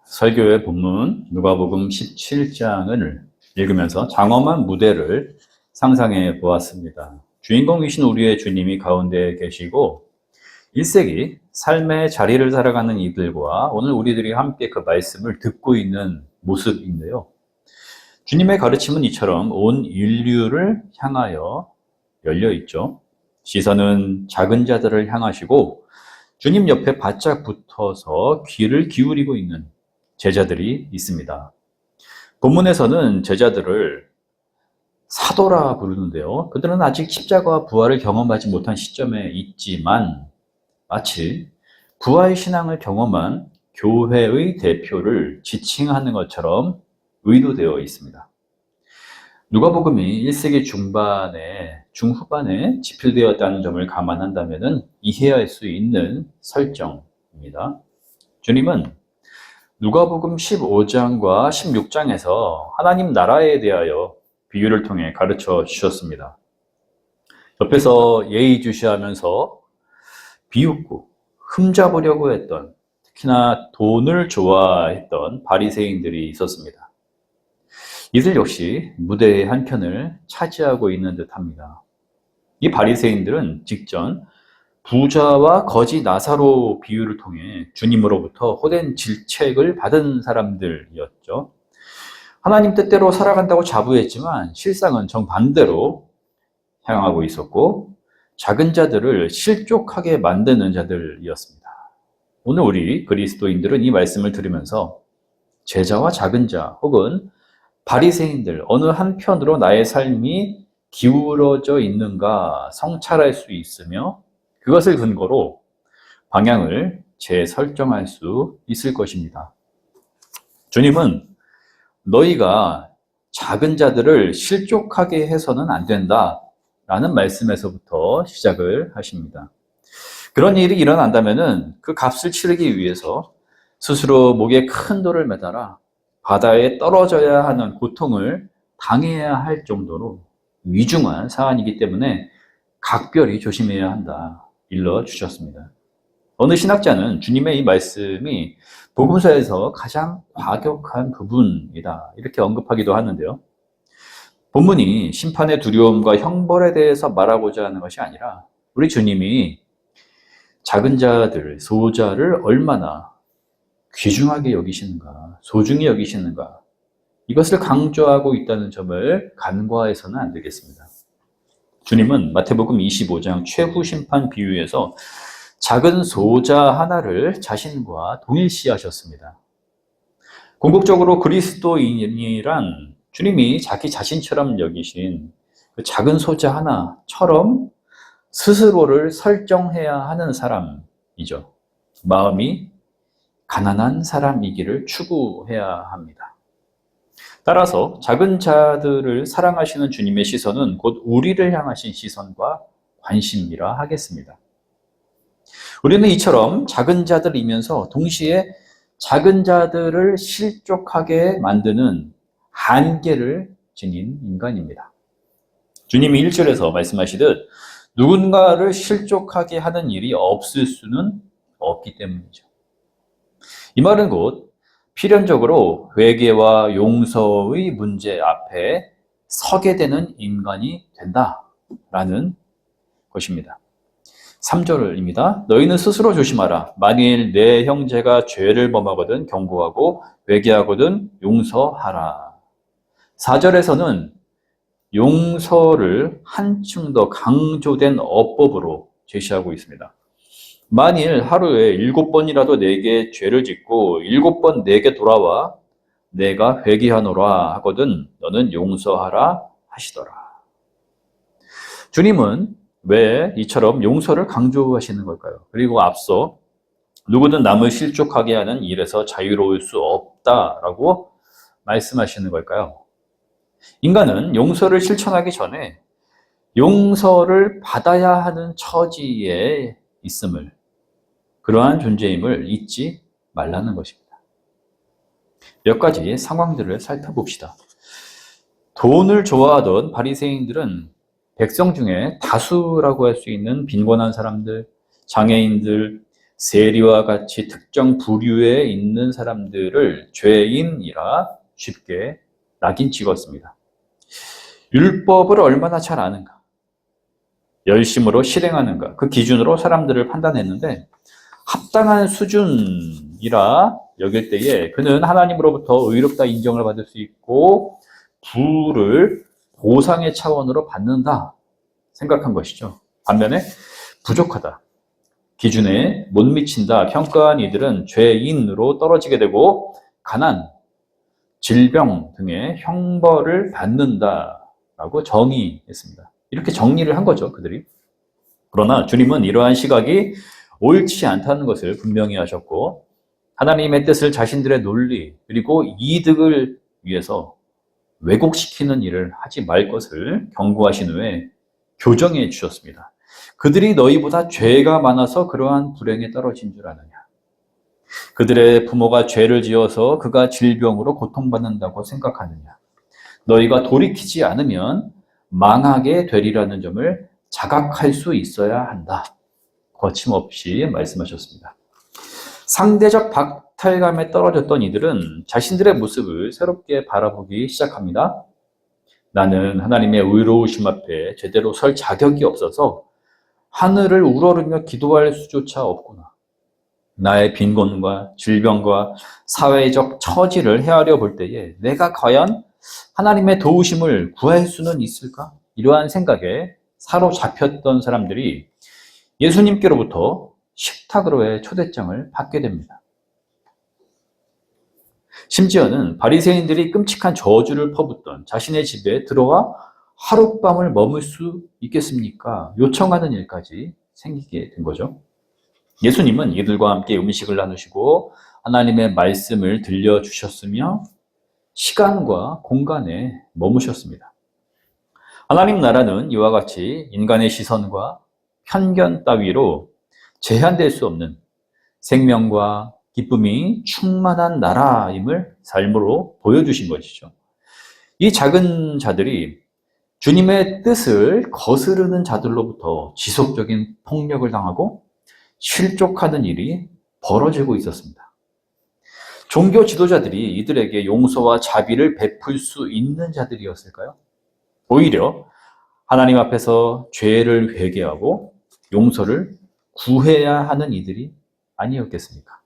설교의 본문 누가복음 17장을 읽으면서 장엄한 무대를 상상해 보았습니다. 주인공이신 우리의 주님이 가운데 계시고 1세기 삶의 자리를 살아가는 이들과 오늘 우리들이 함께 그 말씀을 듣고 있는 모습인데요. 주님의 가르침은 이처럼 온 인류를 향하여 열려 있죠. 시선은 작은 자들을 향하시고 주님 옆에 바짝 붙어서 귀를 기울이고 있는 제자들이 있습니다. 본문에서는 제자들을 사도라 부르는데요. 그들은 아직 십자가와 부활을 경험하지 못한 시점에 있지만 마치 부활 신앙을 경험한 교회의 대표를 지칭하는 것처럼 의도되어 있습니다. 누가복음이 1세기 중후반에 집필되었다는 점을 감안한다면 이해할 수 있는 설정입니다. 주님은 누가복음 15장과 16장에서 하나님 나라에 대하여 비유를 통해 가르쳐 주셨습니다. 옆에서 예의주시하면서 비웃고 흠잡으려고 했던, 특히나 돈을 좋아했던 바리새인들이 있었습니다. 이들 역시 무대의 한편을 차지하고 있는 듯합니다. 이 바리새인들은 직전 부자와 거지 나사로 비유를 통해 주님으로부터 호된 질책을 받은 사람들이었죠. 하나님 뜻대로 살아간다고 자부했지만 실상은 정반대로 향하고 있었고 작은 자들을 실족하게 만드는 자들이었습니다. 오늘 우리 그리스도인들은 이 말씀을 들으면서 제자와 작은 자 혹은 바리새인들 어느 한편으로 나의 삶이 기울어져 있는가 성찰할 수 있으며 그것을 근거로 방향을 재설정할 수 있을 것입니다. 주님은 너희가 작은 자들을 실족하게 해서는 안 된다 라는 말씀에서부터 시작을 하십니다. 그런 일이 일어난다면 그 값을 치르기 위해서 스스로 목에 큰 돌을 매달아 바다에 떨어져야 하는 고통을 당해야 할 정도로 위중한 사안이기 때문에 각별히 조심해야 한다 일러주셨습니다. 어느 신학자는 주님의 이 말씀이 복음서에서 가장 과격한 부분이다 이렇게 언급하기도 하는데요. 본문이 심판의 두려움과 형벌에 대해서 말하고자 하는 것이 아니라 우리 주님이 작은 자들, 소자를 얼마나 귀중하게 여기시는가, 소중히 여기시는가 이것을 강조하고 있다는 점을 간과해서는 안 되겠습니다. 주님은 마태복음 25장 최후 심판 비유에서 작은 소자 하나를 자신과 동일시하셨습니다. 궁극적으로 그리스도인이란 주님이 자기 자신처럼 여기신 그 작은 소자 하나처럼 스스로를 설정해야 하는 사람이죠. 마음이 가난한 사람이기를 추구해야 합니다. 따라서 작은 자들을 사랑하시는 주님의 시선은 곧 우리를 향하신 시선과 관심이라 하겠습니다. 우리는 이처럼 작은 자들이면서 동시에 작은 자들을 실족하게 만드는 한계를 지닌 인간입니다. 주님이 1절에서 말씀하시듯 누군가를 실족하게 하는 일이 없을 수는 없기 때문이죠. 이 말은 곧 필연적으로 회개와 용서의 문제 앞에 서게 되는 인간이 된다라는 것입니다. 3절입니다. 너희는 스스로 조심하라. 만일 내 형제가 죄를 범하거든 경고하고 회개하거든 용서하라. 4절에서는 용서를 한층 더 강조된 어법으로 제시하고 있습니다. 만일 하루에 7번이라도 내게 죄를 짓고 7번 내게 돌아와 내가 회개하노라 하거든 너는 용서하라 하시더라. 주님은 왜 이처럼 용서를 강조하시는 걸까요? 그리고 앞서 누구든 남을 실족하게 하는 일에서 자유로울 수 없다라고 말씀하시는 걸까요? 인간은 용서를 실천하기 전에 용서를 받아야 하는 처지에 있음을, 그러한 존재임을 잊지 말라는 것입니다. 몇 가지 상황들을 살펴봅시다. 돈을 좋아하던 바리새인들은 백성 중에 다수라고 할 수 있는 빈곤한 사람들, 장애인들, 세리와 같이 특정 부류에 있는 사람들을 죄인이라 쉽게 낙인 찍었습니다. 율법을 얼마나 잘 아는가, 열심으로 실행하는가, 그 기준으로 사람들을 판단했는데 합당한 수준이라 여길 때에 그는 하나님으로부터 의롭다 인정을 받을 수 있고 부를 보상의 차원으로 받는다 생각한 것이죠. 반면에 부족하다, 기준에 못 미친다 평가한 이들은 죄인으로 떨어지게 되고 가난, 질병 등의 형벌을 받는다라고 정의했습니다. 이렇게 정리를 한 거죠, 그들이. 그러나 주님은 이러한 시각이 옳지 않다는 것을 분명히 하셨고 하나님의 뜻을 자신들의 논리 그리고 이득을 위해서 왜곡시키는 일을 하지 말 것을 경고하신 후에 교정해 주셨습니다. 그들이 너희보다 죄가 많아서 그러한 불행에 떨어진 줄 아느냐. 그들의 부모가 죄를 지어서 그가 질병으로 고통받는다고 생각하느냐. 너희가 돌이키지 않으면 망하게 되리라는 점을 자각할 수 있어야 한다. 거침없이 말씀하셨습니다. 상대적 박탈감에 떨어졌던 이들은 자신들의 모습을 새롭게 바라보기 시작합니다. 나는 하나님의 의로우심 앞에 제대로 설 자격이 없어서 하늘을 우러르며 기도할 수조차 없구나. 나의 빈곤과 질병과 사회적 처지를 헤아려 볼 때에 내가 과연 하나님의 도우심을 구할 수는 있을까? 이러한 생각에 사로잡혔던 사람들이 예수님께로부터 식탁으로의 초대장을 받게 됩니다. 심지어는 바리새인들이 끔찍한 저주를 퍼붓던 자신의 집에 들어와 하룻밤을 머물 수 있겠습니까? 요청하는 일까지 생기게 된 거죠. 예수님은 이들과 함께 음식을 나누시고 하나님의 말씀을 들려주셨으며 시간과 공간에 머무셨습니다. 하나님 나라는 이와 같이 인간의 시선과 편견 따위로 제한될 수 없는 생명과 기쁨이 충만한 나라임을 삶으로 보여주신 것이죠. 이 작은 자들이 주님의 뜻을 거스르는 자들로부터 지속적인 폭력을 당하고 실족하는 일이 벌어지고 있었습니다. 종교 지도자들이 이들에게 용서와 자비를 베풀 수 있는 자들이었을까요? 오히려 하나님 앞에서 죄를 회개하고 용서를 구해야 하는 이들이 아니었겠습니까?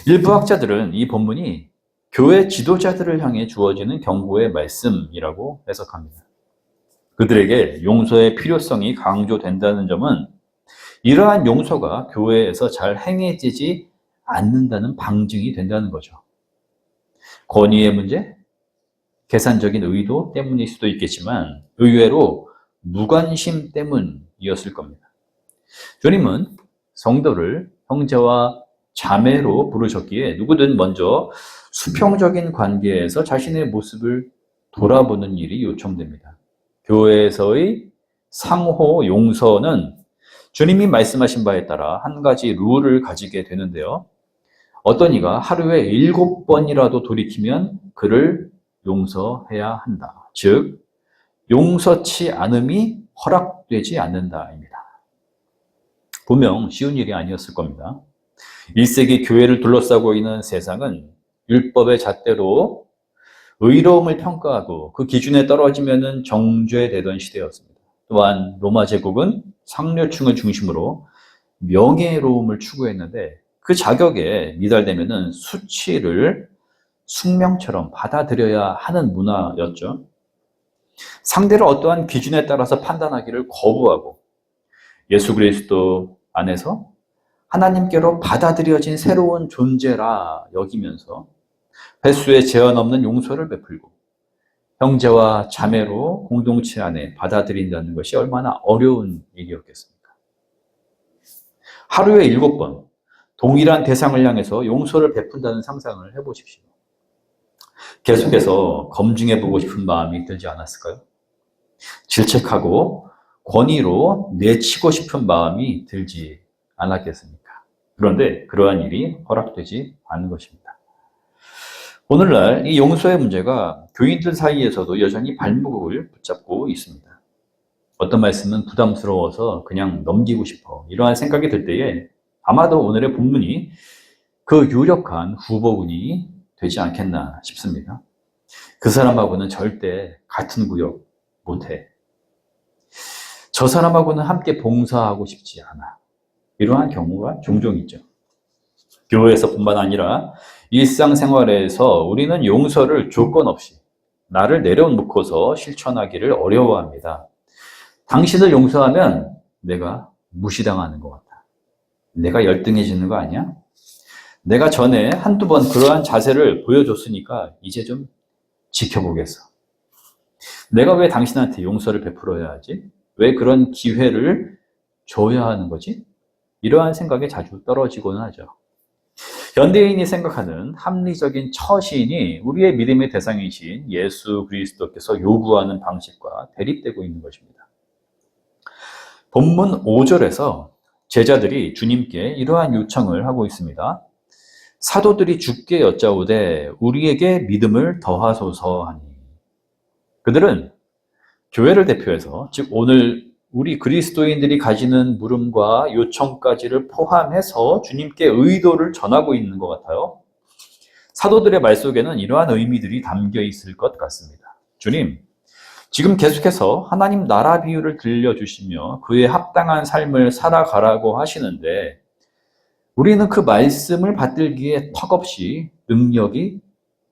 일부 학자들은 이 본문이 교회 지도자들을 향해 주어지는 경고의 말씀이라고 해석합니다. 그들에게 용서의 필요성이 강조된다는 점은 이러한 용서가 교회에서 잘 행해지지 않는다는 방증이 된다는 거죠. 권위의 문제, 계산적인 의도 때문일 수도 있겠지만 의외로 무관심 때문이었을 겁니다. 주님은 성도를 형제와 자매로 부르셨기에 누구든 먼저 수평적인 관계에서 자신의 모습을 돌아보는 일이 요청됩니다. 교회에서의 상호 용서는 주님이 말씀하신 바에 따라 한 가지 룰을 가지게 되는데요. 어떤 이가 하루에 7번이라도 돌이키면 그를 용서해야 한다. 즉, 용서치 않음이 허락되지 않는다입니다. 분명 쉬운 일이 아니었을 겁니다. 1세기 교회를 둘러싸고 있는 세상은 율법의 잣대로 의로움을 평가하고 그 기준에 떨어지면 정죄되던 시대였습니다. 또한 로마 제국은 상류층을 중심으로 명예로움을 추구했는데 그 자격에 미달되면 수치를 숙명처럼 받아들여야 하는 문화였죠. 상대를 어떠한 기준에 따라서 판단하기를 거부하고 예수 그리스도 안에서 하나님께로 받아들여진 새로운 존재라 여기면서 횟수에 제한 없는 용서를 베풀고 형제와 자매로 공동체 안에 받아들인다는 것이 얼마나 어려운 일이었겠습니까? 하루에 7번 동일한 대상을 향해서 용서를 베푼다는 상상을 해보십시오. 계속해서 검증해보고 싶은 마음이 들지 않았을까요? 질책하고 권위로 내치고 싶은 마음이 들지 않았겠습니까? 그런데 그러한 일이 허락되지 않은 것입니다. 오늘날 이 용서의 문제가 교인들 사이에서도 여전히 발목을 붙잡고 있습니다. 어떤 말씀은 부담스러워서 그냥 넘기고 싶어. 이러한 생각이 들 때에 아마도 오늘의 본문이 그 유력한 후보군이 되지 않겠나 싶습니다. 그 사람하고는 절대 같은 구역 못해. 저 사람하고는 함께 봉사하고 싶지 않아. 이러한 경우가 종종 있죠. 교회에서뿐만 아니라 일상생활에서 우리는 용서를 조건 없이 나를 내려놓고서 실천하기를 어려워합니다. 당신을 용서하면 내가 무시당하는 것 같아. 내가 열등해지는 거 아니야? 내가 전에 한두 번 그러한 자세를 보여줬으니까 이제 좀 지켜보겠어. 내가 왜 당신한테 용서를 베풀어야 하지? 왜 그런 기회를 줘야 하는 거지? 이러한 생각에 자주 떨어지고는 하죠. 현대인이 생각하는 합리적인 처신이 우리의 믿음의 대상이신 예수 그리스도께서 요구하는 방식과 대립되고 있는 것입니다. 본문 5절에서 제자들이 주님께 이러한 요청을 하고 있습니다. 사도들이 주께 여짜오되 우리에게 믿음을 더하소서 하니. 그들은 교회를 대표해서, 즉 오늘 우리 그리스도인들이 가지는 물음과 요청까지를 포함해서 주님께 의도를 전하고 있는 것 같아요. 사도들의 말 속에는 이러한 의미들이 담겨 있을 것 같습니다. 주님, 지금 계속해서 하나님 나라 비유를 들려주시며 그에 합당한 삶을 살아가라고 하시는데 우리는 그 말씀을 받들기에 턱없이 능력이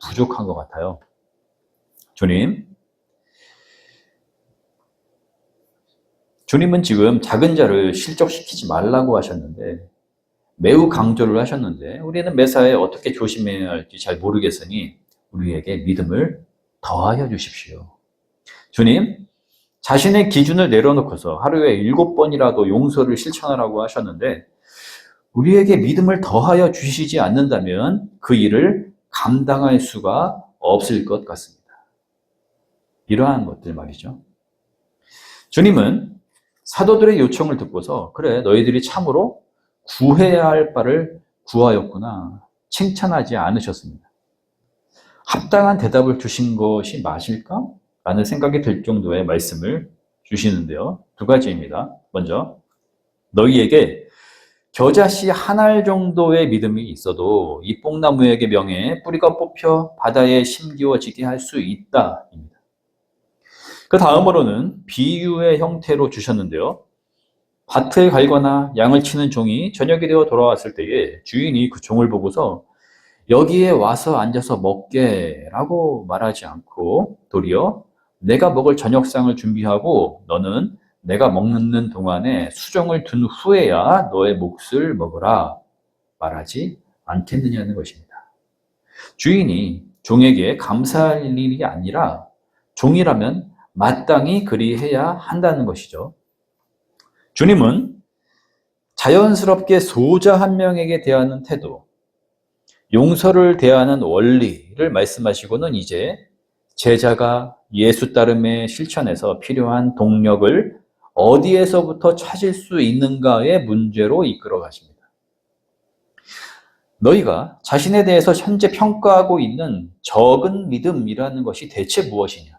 부족한 것 같아요. 주님은 지금 작은 자를 실족시키지 말라고 하셨는데, 매우 강조를 하셨는데, 우리는 매사에 어떻게 조심해야 할지 잘 모르겠으니 우리에게 믿음을 더하여 주십시오. 주님, 자신의 기준을 내려놓고서 하루에 7번이라도 용서를 실천하라고 하셨는데, 우리에게 믿음을 더하여 주시지 않는다면 그 일을 감당할 수가 없을 것 같습니다. 이러한 것들 말이죠. 주님은 사도들의 요청을 듣고서 그래 너희들이 참으로 구해야 할 바를 구하였구나 칭찬하지 않으셨습니다. 합당한 대답을 주신 것이 맞을까? 라는 생각이 들 정도의 말씀을 주시는데요. 두 가지입니다. 먼저 너희에게 겨자씨 한 알 정도의 믿음이 있어도 이 뽕나무에게 명해 뿌리가 뽑혀 바다에 심기워지게 할 수 있다. 입니다. 그 다음으로는 비유의 형태로 주셨는데요. 밭을 갈거나 양을 치는 종이 저녁이 되어 돌아왔을 때에 주인이 그 종을 보고서 여기에 와서 앉아서 먹게 라고 말하지 않고 도리어 내가 먹을 저녁상을 준비하고 너는 내가 먹는 동안에 수종을 둔 후에야 너의 몫을 먹으라 말하지 않겠느냐는 것입니다. 주인이 종에게 감사할 일이 아니라 종이라면 마땅히 그리해야 한다는 것이죠. 주님은 자연스럽게 소자 한 명에게 대하는 태도, 용서를 대하는 원리를 말씀하시고는 이제 제자가 예수 따름의 실천에서 필요한 동력을 어디에서부터 찾을 수 있는가의 문제로 이끌어 가십니다. 너희가 자신에 대해서 현재 평가하고 있는 적은 믿음이라는 것이 대체 무엇이냐?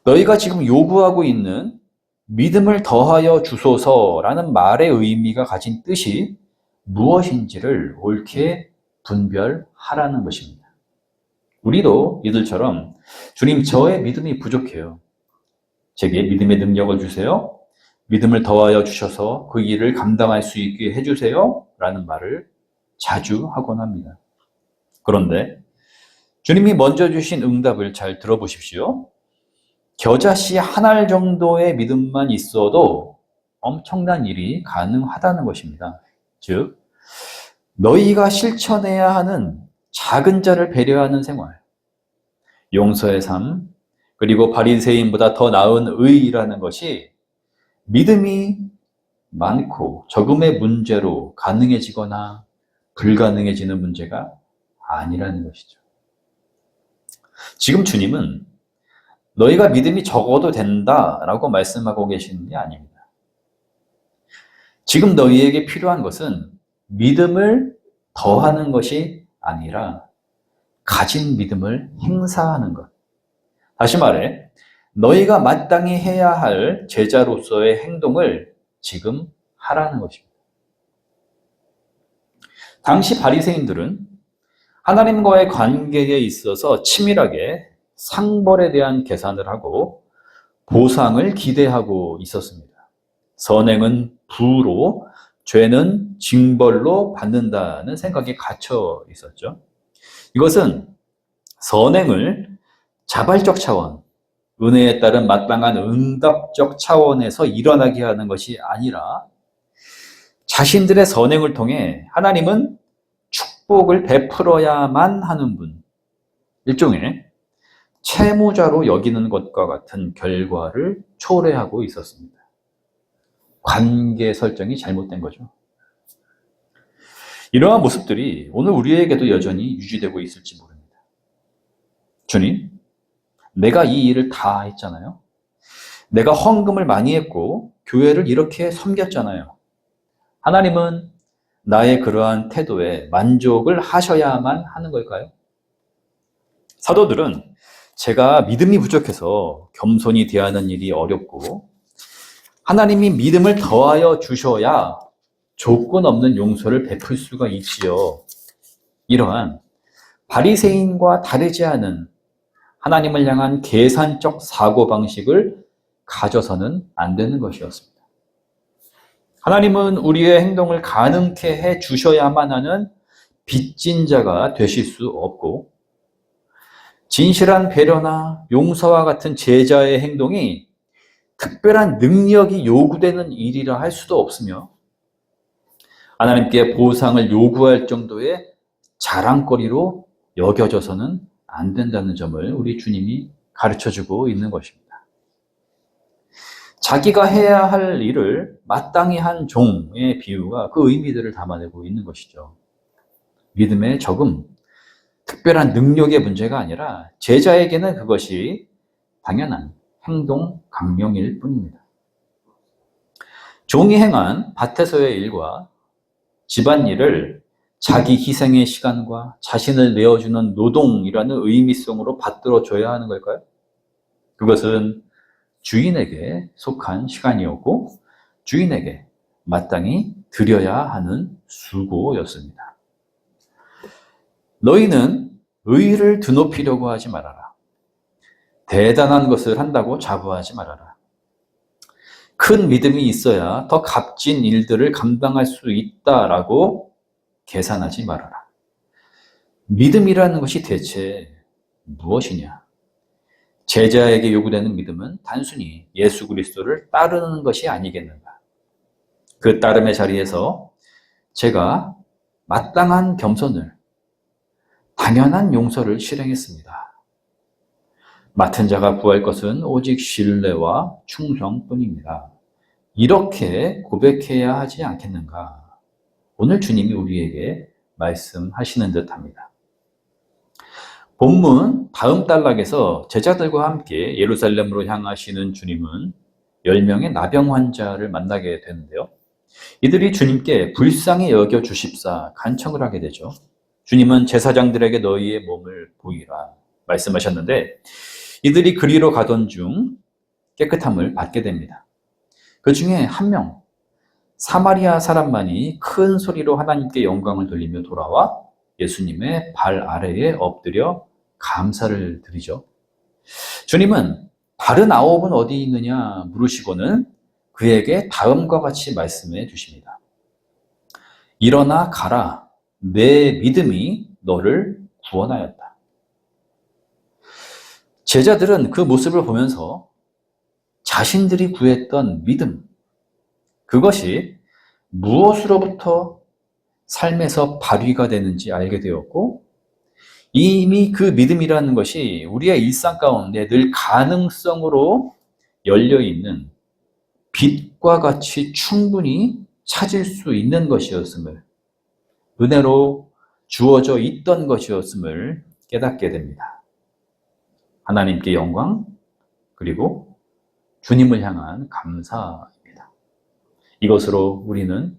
너희가 지금 요구하고 있는 믿음을 더하여 주소서라는 말의 의미가 가진 뜻이 무엇인지를 옳게 분별하라는 것입니다. 우리도 이들처럼 주님 저의 믿음이 부족해요. 제게 믿음의 능력을 주세요. 믿음을 더하여 주셔서 그 일을 감당할 수 있게 해주세요. 라는 말을 자주 하곤 합니다. 그런데 주님이 먼저 주신 응답을 잘 들어보십시오. 겨자씨 한 알 정도의 믿음만 있어도 엄청난 일이 가능하다는 것입니다. 즉, 너희가 실천해야 하는 작은 자를 배려하는 생활, 용서의 삶, 그리고 바리새인보다 더 나은 의라는 것이 믿음이 많고 적음의 문제로 가능해지거나 불가능해지는 문제가 아니라는 것이죠. 지금 주님은 너희가 믿음이 적어도 된다라고 말씀하고 계시는 게 아닙니다. 지금 너희에게 필요한 것은 믿음을 더하는 것이 아니라 가진 믿음을 행사하는 것. 다시 말해, 너희가 마땅히 해야 할 제자로서의 행동을 지금 하라는 것입니다. 당시 바리새인들은 하나님과의 관계에 있어서 치밀하게 상벌에 대한 계산을 하고 보상을 기대하고 있었습니다. 선행은 부로, 죄는 징벌로 받는다는 생각에 갇혀 있었죠. 이것은 선행을 자발적 차원, 은혜에 따른 마땅한 응답적 차원에서 일어나게 하는 것이 아니라 자신들의 선행을 통해 하나님은 축복을 베풀어야만 하는 분, 일종의 채무자로 여기는 것과 같은 결과를 초래하고 있었습니다. 관계 설정이 잘못된 거죠. 이러한 모습들이 오늘 우리에게도 여전히 유지되고 있을지 모릅니다. 주님, 내가 이 일을 다 했잖아요. 내가 헌금을 많이 했고 교회를 이렇게 섬겼잖아요. 하나님은 나의 그러한 태도에 만족을 하셔야만 하는 걸까요? 사도들은 제가 믿음이 부족해서 겸손히 대하는 일이 어렵고 하나님이 믿음을 더하여 주셔야 조건 없는 용서를 베풀 수가 있지요. 이러한 바리새인과 다르지 않은 하나님을 향한 계산적 사고방식을 가져서는 안 되는 것이었습니다. 하나님은 우리의 행동을 가능케 해 주셔야만 하는 빚진 자가 되실 수 없고 진실한 배려나 용서와 같은 제자의 행동이 특별한 능력이 요구되는 일이라 할 수도 없으며 하나님께 보상을 요구할 정도의 자랑거리로 여겨져서는 안 된다는 점을 우리 주님이 가르쳐주고 있는 것입니다. 자기가 해야 할 일을 마땅히 한 종의 비유가 그 의미들을 담아내고 있는 것이죠. 믿음의 적음, 특별한 능력의 문제가 아니라 제자에게는 그것이 당연한 행동 강령일 뿐입니다. 종이 행한 밭에서의 일과 집안일을 자기 희생의 시간과 자신을 내어주는 노동이라는 의미성으로 받들어줘야 하는 걸까요? 그것은 주인에게 속한 시간이었고 주인에게 마땅히 드려야 하는 수고였습니다. 너희는 의의를 드높이려고 하지 말아라. 대단한 것을 한다고 자부하지 말아라. 큰 믿음이 있어야 더 값진 일들을 감당할 수 있다라고 계산하지 말아라. 믿음이라는 것이 대체 무엇이냐? 제자에게 요구되는 믿음은 단순히 예수 그리스도를 따르는 것이 아니겠는가? 그 따름의 자리에서 제가 마땅한 겸손을, 당연한 용서를 실행했습니다. 맡은 자가 구할 것은 오직 신뢰와 충성뿐입니다. 이렇게 고백해야 하지 않겠는가? 오늘 주님이 우리에게 말씀하시는 듯합니다. 본문 다음 단락에서 제자들과 함께 예루살렘으로 향하시는 주님은 10명의 나병 환자를 만나게 되는데요. 이들이 주님께 불쌍히 여겨 주십사 간청을 하게 되죠. 주님은 제사장들에게 너희의 몸을 보이라 말씀하셨는데 이들이 그리로 가던 중 깨끗함을 받게 됩니다. 그 중에 한 명, 사마리아 사람만이 큰 소리로 하나님께 영광을 돌리며 돌아와 예수님의 발 아래에 엎드려 감사를 드리죠. 주님은 다른 9은 어디 있느냐 물으시고는 그에게 다음과 같이 말씀해 주십니다. 일어나 가라. 내 믿음이 너를 구원하였다. 제자들은 그 모습을 보면서 자신들이 구했던 믿음, 그것이 무엇으로부터 삶에서 발휘가 되는지 알게 되었고 이미 그 믿음이라는 것이 우리의 일상 가운데 늘 가능성으로 열려있는 빛과 같이 충분히 찾을 수 있는 것이었음을, 은혜로 주어져 있던 것이었음을 깨닫게 됩니다. 하나님께 영광, 그리고 주님을 향한 감사입니다. 이것으로 우리는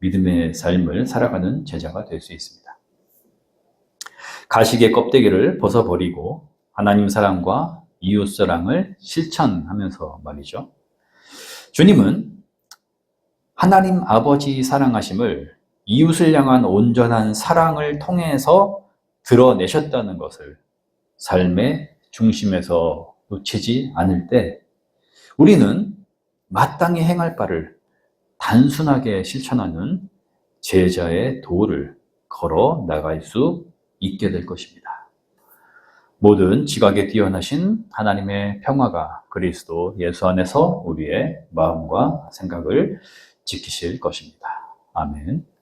믿음의 삶을 살아가는 제자가 될 수 있습니다. 가식의 껍데기를 벗어버리고 하나님 사랑과 이웃 사랑을 실천하면서 말이죠. 주님은 하나님 아버지 사랑하심을 이웃을 향한 온전한 사랑을 통해서 드러내셨다는 것을 삶의 중심에서 놓치지 않을 때 우리는 마땅히 행할 바를 단순하게 실천하는 제자의 도를 걸어 나갈 수 있게 될 것입니다. 모든 지각에 뛰어나신 하나님의 평화가 그리스도 예수 안에서 우리의 마음과 생각을 지키실 것입니다. 아멘.